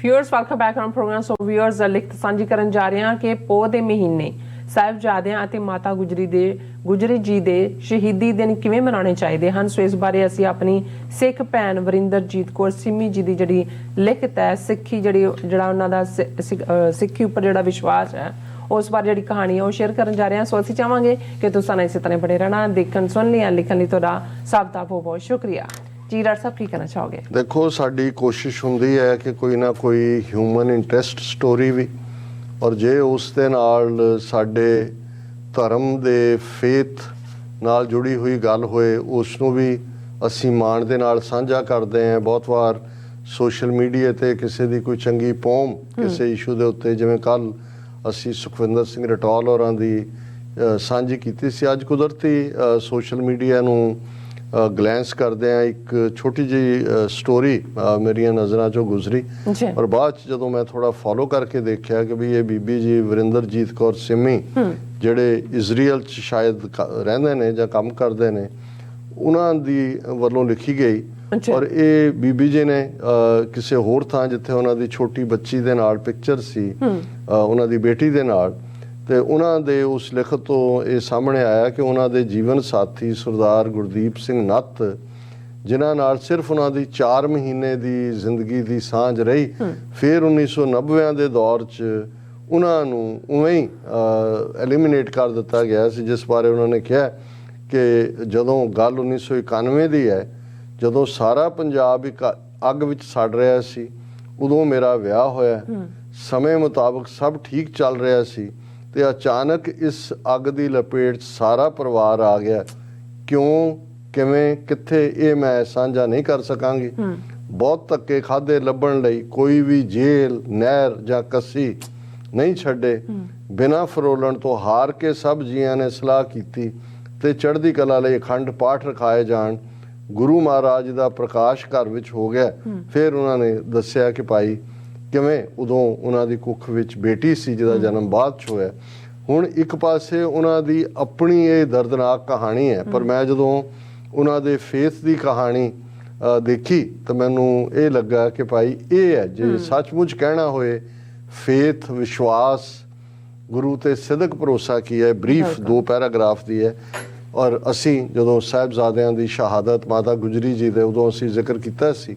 Viewers welcome back on program. So viewers लिखत साझी करन जा रहे हैं कि पोह दे महीने ਸਾਹਿਬਜ਼ਾਦਿਆਂ ਅਤੇ ਮਾਤਾ ਗੁਜਰੀ ਜੀ ਦੇ ਸ਼ਹੀਦੀ ਦਿਨ ਕਿਵੇਂ ਮਨਾਉਣੇ ਚਾਹੀਦੇ ਹਨ। ਸੋ ਇਸ ਬਾਰੇ ਅਸੀਂ ਆਪਣੀ ਸਿੱਖ ਭੈਣ ਵਰਿੰਦਰਜੀਤ ਕੌਰ ਸਿੰਮੀ ਜੀ ਦੀ ਜਿਹੜੀ ਲਿਖਤ ਹੈ ਸਿੱਖੀ ਜਿਹੜਾ ਉਹਨਾਂ ਦਾ ਸਿੱਖੀ ਉੱਪਰ ਜਿਹੜਾ ਵਿਸ਼ਵਾਸ ਹੈ ਉਸ ਬਾਰੇ ਜਿਹੜੀ ਕਹਾਣੀ ਹੈ ਉਹ ਸ਼ੇਅਰ ਕਰਨ ਜਾ ਰਹੇ ਹਾਂ। ਸੋ ਅਸੀਂ ਚਾਹਾਂਗੇ ਕਿ ਤੁਸੀਂ ਇਸੇ ਤਰ੍ਹਾਂ ਬਣੇ ਰਹਿਣਾ, ਦੇਖਣ ਸੁਣ ਲਿਆ, ਲਿਖਣ ਲਈ ਤੁਹਾਡਾ ਸਭ ਦਾ ਬਹੁਤ ਬਹੁਤ ਸ਼ੁਕਰੀਆ ਜੀ। ਡਾਕਟਰ ਸਾਹਿਬ ਕੀ ਕਹਿਣਾ ਚਾਹੋਗੇ? ਦੇਖੋ, ਸਾਡੀ ਕੋਸ਼ਿਸ਼ ਹੁੰਦੀ ਹੈ ਕਿ ਕੋਈ ਨਾ ਕੋਈ ਹਿਊਮਨ ਇੰਟਰਸਟ ਸਟੋਰੀ ਵੀ ਔਰ ਜੇ ਉਸ ਦੇ ਨਾਲ ਸਾਡੇ ਧਰਮ ਦੇ ਫੇਥ ਨਾਲ ਜੁੜੀ ਹੋਈ ਗੱਲ ਹੋਏ ਉਸ ਨੂੰ ਵੀ ਅਸੀਂ ਮਾਣ ਦੇ ਨਾਲ ਸਾਂਝਾ ਕਰਦੇ ਹਾਂ। ਬਹੁਤ ਵਾਰ ਸੋਸ਼ਲ ਮੀਡੀਆ 'ਤੇ ਕਿਸੇ ਦੀ ਕੋਈ ਚੰਗੀ ਪੋਮ ਕਿਸੇ ਇਸ਼ੂ ਦੇ ਉੱਤੇ, ਜਿਵੇਂ ਕੱਲ੍ਹ ਅਸੀਂ ਸੁਖਵਿੰਦਰ ਸਿੰਘ ਰਟੌਲ ਹੋਰਾਂ ਦੀ ਸਾਂਝੀ ਕੀਤੀ ਸੀ। ਅੱਜ ਕੁਦਰਤੀ ਸੋਸ਼ਲ ਮੀਡੀਆ ਨੂੰ ਗਲੈਂਸ ਕਰਦੇ ਆ ਇੱਕ ਛੋਟੀ ਜਿਹੀ ਸਟੋਰੀ ਮੇਰੀਆਂ ਨਜ਼ਰਾਂ 'ਚੋਂ ਗੁਜ਼ਰੀ ਔਰ ਬਾਅਦ 'ਚ ਜਦੋਂ ਮੈਂ ਥੋੜ੍ਹਾ ਫੋਲੋ ਕਰਕੇ ਦੇਖਿਆ ਕਿ ਵੀ ਇਹ ਬੀਬੀ ਜੀ ਵਰਿੰਦਰਜੀਤ ਕੌਰ ਸਿੰਮੀ ਜਿਹੜੇ ਇਜ਼ਰਾਈਲ 'ਚ ਸ਼ਾਇਦ ਰਹਿੰਦੇ ਨੇ ਜਾਂ ਕੰਮ ਕਰਦੇ ਨੇ, ਉਹਨਾਂ ਦੀ ਵੱਲੋਂ ਲਿਖੀ ਗਈ। ਔਰ ਇਹ ਬੀਬੀ ਜੀ ਨੇ ਕਿਸੇ ਹੋਰ ਥਾਂ ਜਿੱਥੇ ਉਹਨਾਂ ਦੀ ਛੋਟੀ ਬੱਚੀ ਦੇ ਨਾਲ ਪਿਕਚਰ ਸੀ, ਉਹਨਾਂ ਦੀ ਬੇਟੀ ਦੇ ਨਾਲ, ਤੇ ਉਹਨਾਂ ਦੇ ਉਸ ਲਿਖਤ ਤੋਂ ਇਹ ਸਾਹਮਣੇ ਆਇਆ ਕਿ ਉਹਨਾਂ ਦੇ ਜੀਵਨ ਸਾਥੀ ਸਰਦਾਰ ਗੁਰਦੀਪ ਸਿੰਘ ਨੱਤ, ਜਿਨ੍ਹਾਂ ਨਾਲ ਸਿਰਫ ਉਹਨਾਂ ਦੀ 4 ਮਹੀਨੇ ਦੀ ਜ਼ਿੰਦਗੀ ਦੀ ਸਾਂਝ ਰਹੀ, ਫਿਰ 1990 ਦੇ ਦੌਰ 'ਚ ਉਹਨਾਂ ਨੂੰ ਉਵੇਂ ਹੀ ਐਲੀਮੀਨੇਟ ਕਰ ਦਿੱਤਾ ਗਿਆ ਸੀ। ਜਿਸ ਬਾਰੇ ਉਹਨਾਂ ਨੇ ਕਿਹਾ ਕਿ ਜਦੋਂ ਗੱਲ 1991 ਦੀ ਹੈ, ਜਦੋਂ ਸਾਰਾ ਪੰਜਾਬ ਇੱਕ ਅੱਗ ਵਿੱਚ ਸੜ ਰਿਹਾ ਸੀ, ਉਦੋਂ ਮੇਰਾ ਵਿਆਹ ਹੋਇਆ। ਸਮੇਂ ਮੁਤਾਬਕ ਸਭ ਠੀਕ ਚੱਲ ਰਿਹਾ ਸੀ ਤੇ ਅਚਾਨਕ ਇਸ ਅੱਗ ਦੀ ਲਪੇਟ 'ਚ ਸਾਰਾ ਪਰਿਵਾਰ ਆ ਗਿਆ। ਕਿਉਂ, ਕਿਵੇਂ, ਕਿੱਥੇ, ਇਹ ਮੈਂ ਸਾਂਝਾ ਨਹੀਂ ਕਰ ਸਕਾਂਗੀ। ਬਹੁਤ ਧੱਕੇ ਖਾਧੇ ਲੱਭਣ ਲਈ, ਕੋਈ ਵੀ ਜੇਲ੍ਹ, ਨਹਿਰ ਜਾਂ ਕੱਸੀ ਨਹੀਂ ਛੱਡੇ। ਬਿਨਾਂ ਫਰੋਲਣ ਤੋਂ ਹਾਰ ਕੇ ਸਭ ਜੀਆਂ ਨੇ ਸਲਾਹ ਕੀਤੀ ਤੇ ਚੜ੍ਹਦੀ ਕਲਾ ਲਈ ਅਖੰਡ ਪਾਠ ਰਖਾਏ ਜਾਣ। ਗੁਰੂ ਮਹਾਰਾਜ ਦਾ ਪ੍ਰਕਾਸ਼ ਘਰ ਵਿੱਚ ਹੋ ਗਿਆ। ਫਿਰ ਉਹਨਾਂ ਨੇ ਦੱਸਿਆ ਕਿ ਭਾਈ ਕਿਵੇਂ ਉਦੋਂ ਉਹਨਾਂ ਦੀ ਕੁੱਖ ਵਿੱਚ ਬੇਟੀ ਸੀ ਜਿਹਦਾ ਜਨਮ ਬਾਅਦ 'ਚ ਹੋਇਆ। ਹੁਣ ਇੱਕ ਪਾਸੇ ਉਹਨਾਂ ਦੀ ਆਪਣੀ ਇਹ ਦਰਦਨਾਕ ਕਹਾਣੀ ਹੈ, ਪਰ ਮੈਂ ਜਦੋਂ ਉਹਨਾਂ ਦੇ ਫੇਥ ਦੀ ਕਹਾਣੀ ਦੇਖੀ ਤਾਂ ਮੈਨੂੰ ਇਹ ਲੱਗਾ ਕਿ ਭਾਈ ਇਹ ਹੈ ਜੇ ਸੱਚਮੁੱਚ ਕਹਿਣਾ ਹੋਏ ਫੇਥ, ਵਿਸ਼ਵਾਸ, ਗੁਰੂ ਤੇ ਸਿਦਕ ਭਰੋਸਾ ਕੀ ਹੈ। ਬਰੀਫ 2 ਪੈਰਾਗ੍ਰਾਫ ਦੀ ਹੈ। ਔਰ ਅਸੀਂ ਜਦੋਂ ਸਾਹਿਬਜ਼ਾਦਿਆਂ ਦੀ ਸ਼ਹਾਦਤ ਮਾਤਾ ਗੁਜਰੀ ਜੀ ਦੇ, ਉਦੋਂ ਅਸੀਂ ਜ਼ਿਕਰ ਕੀਤਾ ਸੀ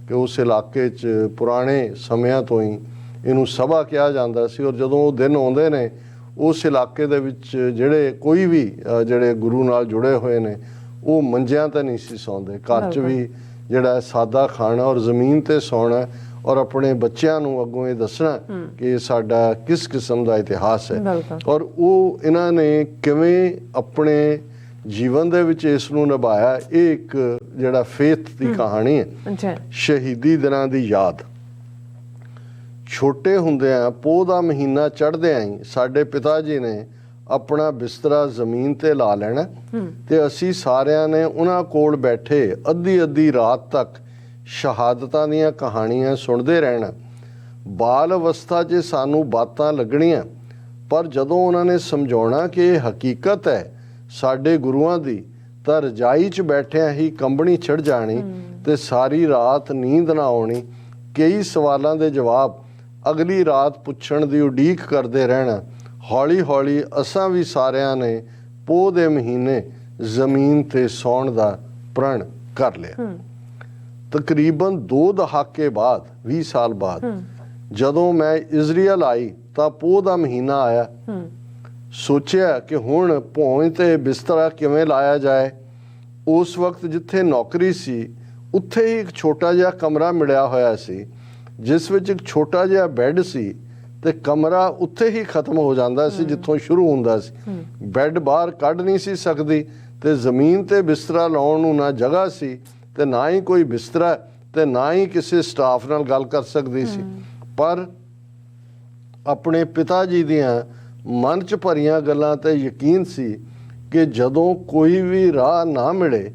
ਕਿ ਉਸ ਇਲਾਕੇ 'ਚ ਪੁਰਾਣੇ ਸਮਿਆਂ ਤੋਂ ਹੀ ਇਹਨੂੰ ਸਭਾ ਕਿਹਾ ਜਾਂਦਾ ਸੀ। ਔਰ ਜਦੋਂ ਉਹ ਦਿਨ ਆਉਂਦੇ ਨੇ, ਉਸ ਇਲਾਕੇ ਦੇ ਵਿੱਚ ਜਿਹੜੇ ਕੋਈ ਵੀ ਜਿਹੜੇ ਗੁਰੂ ਨਾਲ ਜੁੜੇ ਹੋਏ ਨੇ ਉਹ ਮੰਜਿਆਂ 'ਤੇ ਨਹੀਂ ਸੀ ਸੌਂਦੇ। ਘਰ 'ਚ ਵੀ ਜਿਹੜਾ ਸਾਦਾ ਖਾਣਾ ਔਰ ਜ਼ਮੀਨ 'ਤੇ ਸੌਣਾ ਔਰ ਆਪਣੇ ਬੱਚਿਆਂ ਨੂੰ ਅੱਗੋਂ ਇਹ ਦੱਸਣਾ ਕਿ ਇਹ ਸਾਡਾ ਕਿਸ ਕਿਸਮ ਦਾ ਇਤਿਹਾਸ ਹੈ। ਔਰ ਉਹ ਇਹਨਾਂ ਨੇ ਕਿਵੇਂ ਆਪਣੇ ਜੀਵਨ ਦੇ ਵਿੱਚ ਇਸ ਨੂੰ ਨਿਭਾਇਆ। ਇਹ ਇੱਕ ਜਿਹੜਾ ਫੇਥ ਦੀ ਕਹਾਣੀ ਹੈ। ਸ਼ਹੀਦੀ ਦਿਨਾਂ ਦੀ ਯਾਦ। ਛੋਟੇ ਹੁੰਦਿਆਂ ਪੋਹ ਦਾ ਮਹੀਨਾ ਚੜ੍ਹਦਿਆਂ ਹੀ ਸਾਡੇ ਪਿਤਾ ਜੀ ਨੇ ਆਪਣਾ ਬਿਸਤਰਾ ਜ਼ਮੀਨ ਤੇ ਲਾ ਲੈਣਾ ਤੇ ਅਸੀਂ ਸਾਰਿਆਂ ਨੇ ਉਹਨਾਂ ਕੋਲ ਬੈਠੇ ਅੱਧੀ ਰਾਤ ਤੱਕ ਸ਼ਹਾਦਤਾਂ ਦੀਆਂ ਕਹਾਣੀਆਂ ਸੁਣਦੇ ਰਹਿਣਾ। ਬਾਲ ਅਵਸਥਾ 'ਚ ਸਾਨੂੰ ਬਾਤਾਂ ਲੱਗਣੀਆਂ, ਪਰ ਜਦੋਂ ਉਹਨਾਂ ਨੇ ਸਮਝਾਉਣਾ ਕਿ ਇਹ ਹਕੀਕਤ ਹੈ ਸਾਡੇ ਗੁਰੂਆਂ ਦੀ, ਤਾਂ ਰਜਾਈ 'ਚ ਬੈਠਿਆਂ ਹੀ ਕੰਬਣੀ ਚੜ੍ਹ ਜਾਣੀ ਤੇ ਸਾਰੀ ਰਾਤ ਨੀਂਦ ਨਾ ਆਉਣੀ। ਕਈ ਸਵਾਲਾਂ ਦੇ ਜਵਾਬ ਅਗਲੀ ਰਾਤ ਪੁੱਛਣ ਦੀ ਉਡੀਕ ਕਰਦੇ ਰਹਿਣਾ। ਹੌਲੀ ਹੌਲੀ ਅਸਾਂ ਵੀ ਸਾਰਿਆਂ ਨੇ ਪੋਹ ਦੇ ਮਹੀਨੇ ਜ਼ਮੀਨ ਤੇ ਸੌਣ ਦਾ ਪ੍ਰਣ ਕਰ ਲਿਆ। ਤਕਰੀਬਨ 2 ਦਹਾਕੇ ਬਾਅਦ, 20 ਸਾਲ ਬਾਅਦ, ਜਦੋਂ ਮੈਂ ਇਜ਼ਰਾਈਲ ਆਈ ਤਾਂ ਪੋਹ ਦਾ ਮਹੀਨਾ ਆਇਆ। ਸੋਚਿਆ ਕਿ ਹੁਣ ਭੋਂ ਤੇ ਬਿਸਤਰਾ ਕਿਵੇਂ ਲਾਇਆ ਜਾਏ। ਉਸ ਵਕਤ ਜਿੱਥੇ ਨੌਕਰੀ ਸੀ ਉੱਥੇ ਹੀ ਇੱਕ ਛੋਟਾ ਜਿਹਾ ਕਮਰਾ ਮਿਲਿਆ ਹੋਇਆ ਸੀ, ਜਿਸ ਵਿੱਚ ਇੱਕ ਛੋਟਾ ਜਿਹਾ ਬੈੱਡ ਸੀ ਤੇ ਕਮਰਾ ਉੱਥੇ ਹੀ ਖਤਮ ਹੋ ਜਾਂਦਾ ਸੀ ਜਿੱਥੋਂ ਸ਼ੁਰੂ ਹੁੰਦਾ ਸੀ। ਬੈੱਡ ਬਾਹਰ ਕੱਢ ਨਹੀਂ ਸੀ ਸਕਦੀ ਤੇ ਜ਼ਮੀਨ ਤੇ ਬਿਸਤਰਾ ਲਾਉਣ ਨੂੰ ਨਾ ਜਗ੍ਹਾ ਸੀ ਤੇ ਨਾ ਹੀ ਕੋਈ ਬਿਸਤਰਾ ਤੇ ਨਾ ਹੀ ਕਿਸੇ ਸਟਾਫ ਨਾਲ ਗੱਲ ਕਰ ਸਕਦੀ ਸੀ। ਪਰ ਆਪਣੇ ਪਿਤਾ ਜੀ ਦੀਆਂ ਮਨ 'ਚ ਭਰੀਆਂ ਗੱਲਾਂ ਤੇ ਯਕੀਨ ਸੀ ਕਿ ਜਦੋਂ ਕੋਈ ਵੀ ਰਾਹ ਨਾ ਮਿਲੇ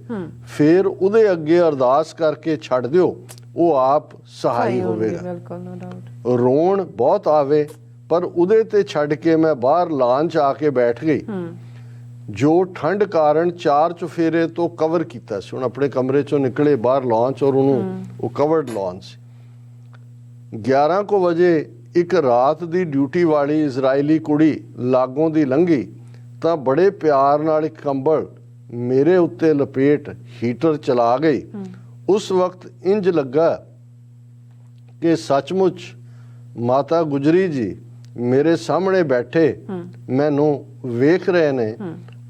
ਫਿਰ ਉਹਦੇ ਅੱਗੇ ਅਰਦਾਸ ਕਰਕੇ ਛੱਡ ਦਿਓ, ਉਹ ਆਪ ਸਹਾਈ ਹੋਵੇਗਾ। ਰੋਣ ਬਹੁਤ ਆਵੇ ਪਰ ਉਹਦੇ ਤੇ ਛੱਡ ਕੇ ਮੈਂ ਬਾਹਰ ਲਾਨ 'ਚ ਆ ਕੇ ਬੈਠ ਗਈ, ਜੋ ਠੰਡ ਕਾਰਨ 4 ਚੁਫੇਰੇ ਤੋਂ ਕਵਰ ਕੀਤਾ ਸੀ। ਹੁਣ ਆਪਣੇ ਕਮਰੇ 'ਚੋਂ ਨਿਕਲੇ ਬਾਹਰ ਲਾਨ 'ਚ, ਔਰ ਉਹਨੂੰ ਉਹ ਕਵਰਡ ਲਾਨ ਸੀ। 11 ਕੁ ਵਜੇ ਇੱਕ ਰਾਤ ਦੀ ਡਿਊਟੀ ਵਾਲੀ ਇਜ਼ਰਾਈਲੀ ਕੁੜੀ ਲਾਗੋਂ ਦੀ ਲੰਘੀ ਤਾਂ ਬੜੇ ਪਿਆਰ ਨਾਲ ਇੱਕ ਕੰਬਲ ਮੇਰੇ ਉੱਤੇ ਲਪੇਟ ਹੀਟਰ ਚਲਾ ਗਈ। ਉਸ ਵਕਤ ਇੰਜ ਲੱਗਾ ਕਿ ਸੱਚਮੁੱਚ ਮਾਤਾ ਗੁਜਰੀ ਜੀ ਮੇਰੇ ਸਾਹਮਣੇ ਬੈਠੇ ਮੈਨੂੰ ਵੇਖ ਰਹੇ ਨੇ।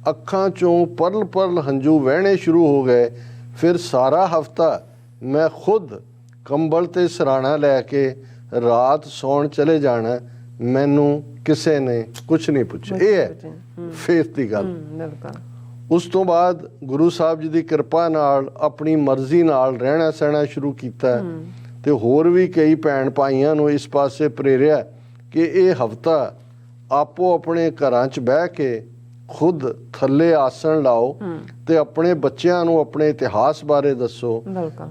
ਅੱਖਾਂ ਚੋਂ ਪਰਲ ਪਰਲ ਹੰਝੂ ਵਹਿਣੇ ਸ਼ੁਰੂ ਹੋ ਗਏ। ਫਿਰ ਸਾਰਾ ਹਫਤਾ ਮੈਂ ਖੁਦ ਕੰਬਲ ਤੇ ਸਰਾਣਾ ਲੈ ਕੇ ਰਾਤ ਸੌਣ ਚਲੇ ਜਾਣਾ, ਮੈਨੂੰ ਕਿਸੇ ਨੇ ਕੁਝ ਨਹੀਂ ਪੁੱਛਿਆ। ਇਹ ਹੈ ਫੇਥ ਦੀ ਗੱਲ। ਉਸ ਤੋਂ ਬਾਅਦ ਗੁਰੂ ਸਾਹਿਬ ਜੀ ਦੀ ਕਿਰਪਾ ਨਾਲ ਆਪਣੀ ਮਰਜ਼ੀ ਨਾਲ ਰਹਿਣਾ ਸਹਿਣਾ ਸ਼ੁਰੂ ਕੀਤਾ ਤੇ ਹੋਰ ਵੀ ਕਈ ਭੈਣ ਭਾਈਆਂ ਨੂੰ ਇਸ ਪਾਸੇ ਪ੍ਰੇਰਿਆ ਕਿ ਇਹ ਹਫਤਾ ਆਪੋ ਆਪਣੇ ਘਰਾਂ 'ਚ ਬਹਿ ਕੇ ਖੁਦ ਥੱਲੇ ਆਸਣ ਲਾਓ ਤੇ ਆਪਣੇ ਬੱਚਿਆਂ ਨੂੰ ਆਪਣੇ ਇਤਿਹਾਸ ਬਾਰੇ ਦੱਸੋ।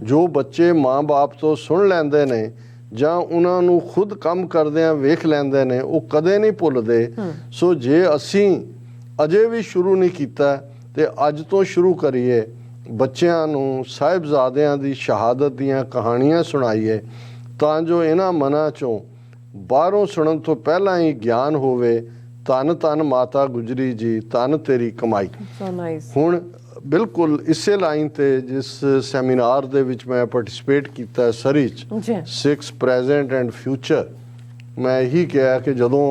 ਜੋ ਬੱਚੇ ਮਾਂ-ਬਾਪ ਤੋਂ ਸੁਣ ਲੈਂਦੇ ਨੇ ਜਾਂ ਉਹਨਾਂ ਨੂੰ ਖੁਦ ਕੰਮ ਕਰਦਿਆਂ ਵੇਖ ਲੈਂਦੇ ਨੇ, ਉਹ ਕਦੇ ਨਹੀਂ ਭੁੱਲਦੇ। ਸੋ ਜੇ ਅਸੀਂ ਅਜੇ ਵੀ ਸ਼ੁਰੂ ਨਹੀਂ ਕੀਤਾ ਤੇ ਅੱਜ ਤੋਂ ਸ਼ੁਰੂ ਕਰੀਏ, ਬੱਚਿਆਂ ਨੂੰ ਸਾਹਿਬਜ਼ਾਦਿਆਂ ਦੀ ਸ਼ਹਾਦਤ ਦੀਆਂ ਕਹਾਣੀਆਂ ਸੁਣਾਈਏ ਤਾਂ ਜੋ ਇਹਨਾਂ ਮਨਾਂ 'ਚੋਂ ਬਾਹਰੋਂ ਸੁਣਨ ਤੋਂ ਪਹਿਲਾਂ ਹੀ ਗਿਆਨ ਹੋਵੇ। ਧੰਨ ਧੰਨ ਮਾਤਾ ਗੁਜਰੀ ਜੀ, ਧੰਨ ਤੇਰੀ ਕਮਾਈ। ਹੁਣ ਬਿਲਕੁਲ ਇਸੇ ਲਾਈਨ ਤੇ ਜਿਸ ਸੈਮੀਨਾਰ ਦੇ ਵਿੱਚ ਮੈਂ ਪਾਰਟਿਸਿਪੇਟ ਕੀਤਾ ਸਰੀ 'ਚ, 6 ਪ੍ਰੈਜ਼ੈਂਟ ਐਂਡ ਫਿਊਚਰ, ਮੈਂ ਇਹੀ ਕਿਹਾ ਕਿ ਜਦੋਂ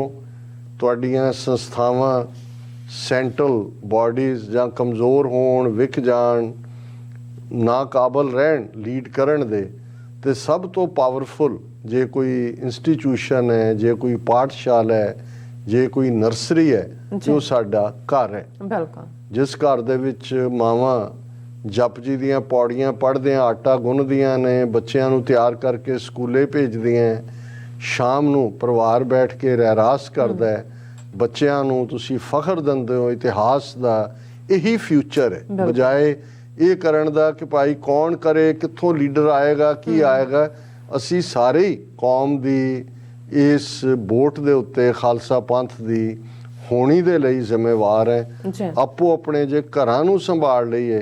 ਤੁਹਾਡੀਆਂ ਸੰਸਥਾਵਾਂ ਸੈਂਟਰਲ ਬਾਡੀਜ਼ ਜਾਂ ਕਮਜ਼ੋਰ ਹੋਣ, ਵਿਕ ਜਾਣ, ਨਾਕਾਬਲ ਰਹਿਣ ਲੀਡ ਕਰਨ ਦੇ, ਤੇ ਸਭ ਤੋਂ ਪਾਵਰਫੁਲ ਜੇ ਕੋਈ ਇੰਸਟੀਟਿਊਸ਼ਨ ਹੈ, ਜੇ ਕੋਈ ਪਾਠਸ਼ਾਲਾ ਹੈ, ਜੇ ਕੋਈ ਨਰਸਰੀ ਹੈ, ਜੋ ਸਾਡਾ ਘਰ ਹੈ। ਬਿਲਕੁਲ। ਜਿਸ ਘਰ ਦੇ ਵਿੱਚ ਮਾਵਾਂ ਜਪ ਜੀ ਦੀਆਂ ਪੌੜੀਆਂ ਪੜ੍ਹਦਿਆਂ ਆਟਾ ਗੁੰਨਦੀਆਂ ਨੇ, ਬੱਚਿਆਂ ਨੂੰ ਤਿਆਰ ਕਰਕੇ ਸਕੂਲੇ ਭੇਜਦੀਆਂ, ਸ਼ਾਮ ਨੂੰ ਪਰਿਵਾਰ ਬੈਠ ਕੇ ਰਹਿਰਾਸ ਕਰਦਾ ਹੈ, ਬੱਚਿਆਂ ਨੂੰ ਤੁਸੀਂ ਫਖਰ ਦਿੰਦੇ ਹੋ ਇਤਿਹਾਸ ਦਾ, ਇਹੀ ਫਿਊਚਰ ਹੈ। ਬਜਾਏ ਇਹ ਕਰਨ ਦਾ ਕਿ ਭਾਈ ਕੌਣ ਕਰੇ, ਕਿੱਥੋਂ ਲੀਡਰ ਆਏਗਾ, ਕੀ ਆਏਗਾ। ਅਸੀਂ ਸਾਰੇ ਹੀ ਕੌਮ ਦੀ ਇਸ ਵੋਟ ਦੇ ਉੱਤੇ ਖਾਲਸਾ ਪੰਥ ਦੀ ਹੋਣੀ ਦੇ ਲਈ ਜ਼ਿੰਮੇਵਾਰ ਹੈ। ਆਪੋ ਆਪਣੇ ਜੇ ਘਰਾਂ ਨੂੰ ਸੰਭਾਲ ਲਈਏ,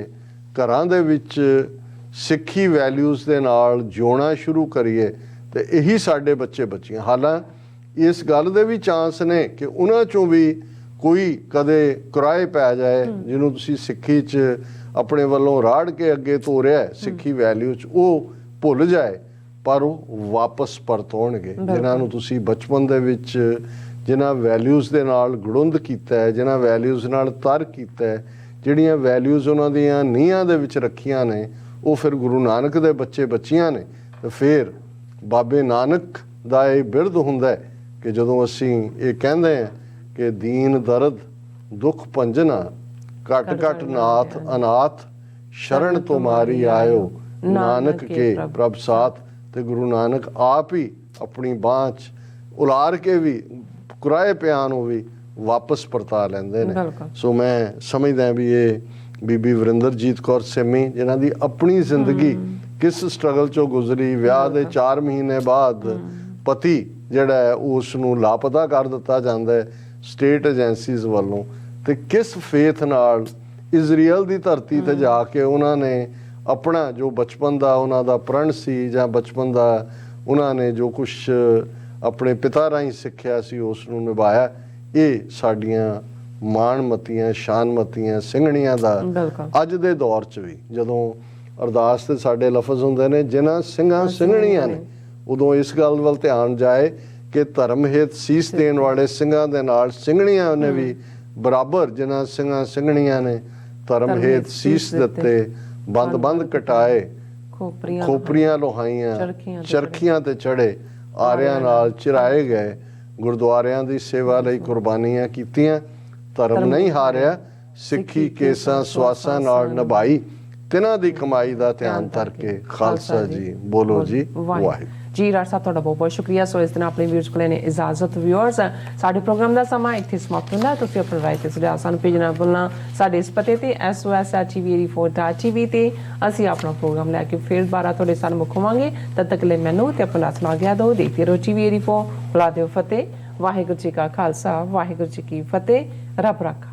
ਘਰਾਂ ਦੇ ਵਿੱਚ ਸਿੱਖੀ ਵੈਲਿਊਜ਼ ਦੇ ਨਾਲ ਜਿਉਣਾ ਸ਼ੁਰੂ ਕਰੀਏ ਤੇ ਇਹੀ ਸਾਡੇ ਬੱਚੇ ਬੱਚੀਆਂ। ਹਾਲਾਂ ਇਸ ਗੱਲ ਦੇ ਵੀ ਚਾਂਸ ਨੇ ਕਿ ਉਹਨਾਂ ਚੋਂ ਵੀ ਕੋਈ ਕਦੇ ਕੁਰਾਏ ਪੈ ਜਾਏ, ਜਿਹਨੂੰ ਤੁਸੀਂ ਸਿੱਖੀ 'ਚ ਆਪਣੇ ਵੱਲੋਂ ਰਾੜ ਕੇ ਅੱਗੇ ਤੋਰਿਆ ਸਿੱਖੀ ਵੈਲਿਊ 'ਚ, ਉਹ ਭੁੱਲ ਜਾਏ, ਪਰ ਉਹ ਵਾਪਸ ਪਰਤੋਣਗੇ। ਜਿਨ੍ਹਾਂ ਨੂੰ ਤੁਸੀਂ ਬਚਪਨ ਦੇ ਵਿੱਚ ਜਿਨ੍ਹਾਂ ਵੈਲਿਊਜ਼ ਦੇ ਨਾਲ ਗੁੜੁੰਦ ਕੀਤਾ ਹੈ, ਜਿਨ੍ਹਾਂ ਵੈਲਿਊਜ਼ ਨਾਲ ਤਰ ਕੀਤਾ ਹੈ, ਜਿਹੜੀਆਂ ਵੈਲਿਊਜ਼ ਉਹਨਾਂ ਦੀਆਂ ਨੀਹਾਂ ਦੇ ਵਿੱਚ ਰੱਖੀਆਂ ਨੇ, ਉਹ ਫਿਰ ਗੁਰੂ ਨਾਨਕ ਦੇ ਬੱਚੇ ਬੱਚੀਆਂ ਨੇ। ਤੇ ਫਿਰ ਬਾਬੇ ਨਾਨਕ ਦਾ ਇਹ ਬਿਰਧ ਹੁੰਦਾ ਹੈ ਕਿ ਜਦੋਂ ਅਸੀਂ ਇਹ ਕਹਿੰਦੇ ਹਾਂ ਕਿ ਦੀਨ ਦਰਦ ਦੁੱਖ ਭੰਜਨਾ, ਘਟ ਘਟ ਨਾਥ ਅਨਾਥ, ਸ਼ਰਨ ਤੁਮਾਰੀ ਆਇਓ ਨਾਨਕ ਕੇ ਪ੍ਰਭ ਸਾਥ। ਤੇ ਗੁਰੂ ਨਾਨਕ ਆਪ ਹੀ ਆਪਣੀ ਬਾਂਹ 'ਚ ਉਲਾਰ ਕੇ ਵੀ ਕੁਰਾਏ ਪਿਆਂ ਨੂੰ ਵੀ ਵਾਪਸ ਪਰਤਾ ਲੈਂਦੇ ਨੇ। ਸੋ ਮੈਂ ਸਮਝਦਾ ਵੀ ਇਹ ਬੀਬੀ ਵਰਿੰਦਰਜੀਤ ਕੌਰ ਸੈਮੀ, ਜਿਨ੍ਹਾਂ ਦੀ ਆਪਣੀ ਜ਼ਿੰਦਗੀ ਕਿਸ ਸਟਰਗਲ 'ਚੋਂ ਗੁਜ਼ਰੀ, ਵਿਆਹ ਦੇ 4 ਮਹੀਨੇ ਬਾਅਦ ਪਤੀ ਜਿਹੜਾ ਹੈ ਉਸ ਨੂੰ ਲਾਪਤਾ ਕਰ ਦਿੱਤਾ ਜਾਂਦਾ ਹੈ ਸਟੇਟ ਏਜੰਸੀਜ਼ ਵੱਲੋਂ, ਤੇ ਕਿਸ ਫੇਥ ਨਾਲ ਇਜ਼ਰਾਈਲ ਦੀ ਧਰਤੀ ਤੇ ਜਾ ਕੇ ਉਹਨਾਂ ਨੇ ਆਪਣਾ ਜੋ ਬਚਪਨ ਦਾ ਉਹਨਾਂ ਦਾ ਪ੍ਰਣ ਸੀ, ਜਾਂ ਬਚਪਨ ਦਾ ਉਹਨਾਂ ਨੇ ਜੋ ਕੁਝ ਆਪਣੇ ਪਿਤਾ ਰਾਹੀਂ ਸਿੱਖਿਆ ਸੀ, ਉਸ ਨੂੰ ਨਿਭਾਇਆ। ਇਹ ਸਾਡੀਆਂ ਮਾਣਮਤੀਆਂ ਸ਼ਾਨਮਤੀਆਂ ਸਿੰਘਣੀਆਂ ਦਾ ਅੱਜ ਦੇ ਦੌਰ 'ਚ ਵੀ ਜਦੋਂ ਅਰਦਾਸ ਤੇ ਸਾਡੇ ਲਫ਼ਜ਼ ਹੁੰਦੇ ਨੇ ਜਿਨ੍ਹਾਂ ਸਿੰਘਾਂ ਸਿੰਘਣੀਆਂ ਨੇ, ਉਦੋਂ ਇਸ ਗੱਲ ਵੱਲ ਧਿਆਨ ਜਾਏ ਕਿ ਧਰਮ ਹਿਤ ਸੀਸ ਦੇਣ ਵਾਲੇ ਸਿੰਘਾਂ ਦੇ ਨਾਲ ਸਿੰਘਣੀਆਂ ਨੇ ਵੀ ਬਰਾਬਰ, ਜਿਨ੍ਹਾਂ ਸਿੰਘਾਂ ਸਿੰਘਣੀਆਂ ਨੇ ਧਰਮ ਹਿਤ ਸੀਸ ਦਿੱਤੇ, ਬੰਦ ਬੰਦ ਕਟਾਏ, ਖੋਪਰੀਆਂ ਲੋਹਾਈਆਂ, ਚਰਖੀਆਂ ਤੇ ਚੜੇ, ਆਰਿਆਂ ਨਾਲ ਚਿਰਾਏ ਗਏ, ਗੁਰਦੁਆਰਿਆਂ ਦੀ ਸੇਵਾ ਲਈ ਕੁਰਬਾਨੀਆਂ ਕੀਤੀਆਂ, ਧਰਮ ਨਹੀਂ ਹਾਰਿਆ, ਸਿੱਖੀ ਕੇਸਾਂ ਸਵਾਸਾਂ ਨਾਲ ਨਿਭਾਈ, ਤਿਨਾਂ ਦੀ ਕਮਾਈ ਦਾ ਧਿਆਨ ਧਰ ਕੇ ਖਾਲਸਾ ਜੀ ਬੋਲੋ ਜੀ ਵਾਹਿਗੁਰੂ ਜੀ। ਰਾਜ ਸਾਹਿਬ ਤੁਹਾਡਾ ਬਹੁਤ ਬਹੁਤ ਸ਼ੁਕਰੀਆ। ਸੋ ਇਸ ਦਿਨ ਆਪਣੇ ਵੀਅਰਸ ਕੋਲ ਨੇ ਇਜਾਜ਼ਤ। ਵੀਅਰਸ, ਸਾਡੇ ਪ੍ਰੋਗਰਾਮ ਦਾ ਸਮਾਂ ਇੱਥੇ ਸਮਾਪਤ ਹੁੰਦਾ। ਤੁਸੀਂ ਆਪਣੀ ਰਾਏ ਤੇ ਸੁਝਾਅ ਸਾਨੂੰ ਭੇਜਣਾ ਭੁੱਲਣਾ ਸਾਡੇ ਇਸ ਪਤੇ ਤੇ sos@tv84.tv ਤੇ ਅਸੀਂ ਆਪਣਾ ਪ੍ਰੋਗਰਾਮ ਲੈ ਕੇ ਫਿਰ ਦੁਬਾਰਾ ਤੁਹਾਡੇ ਸਾਹਮਣੇ ਹੋਵਾਂਗੇ। ਤਦ ਤੱਕ ਲਈ ਮੈਨੂੰ ਤੇ ਆਪਣਾ ਸੁਣਾ ਗਿਆ ਦੋ। ਦੇਖਦੇ ਰਹੋ TV84। ਬੁਲਾ ਦਿਓ ਫਤਿਹ। ਵਾਹਿਗੁਰੂ ਜੀ ਕਾ ਖਾਲਸਾ, ਵਾਹਿਗੁਰੂ ਜੀ ਕੀ ਫਤਿਹ। ਰੱਬ ਰਾਖਾ।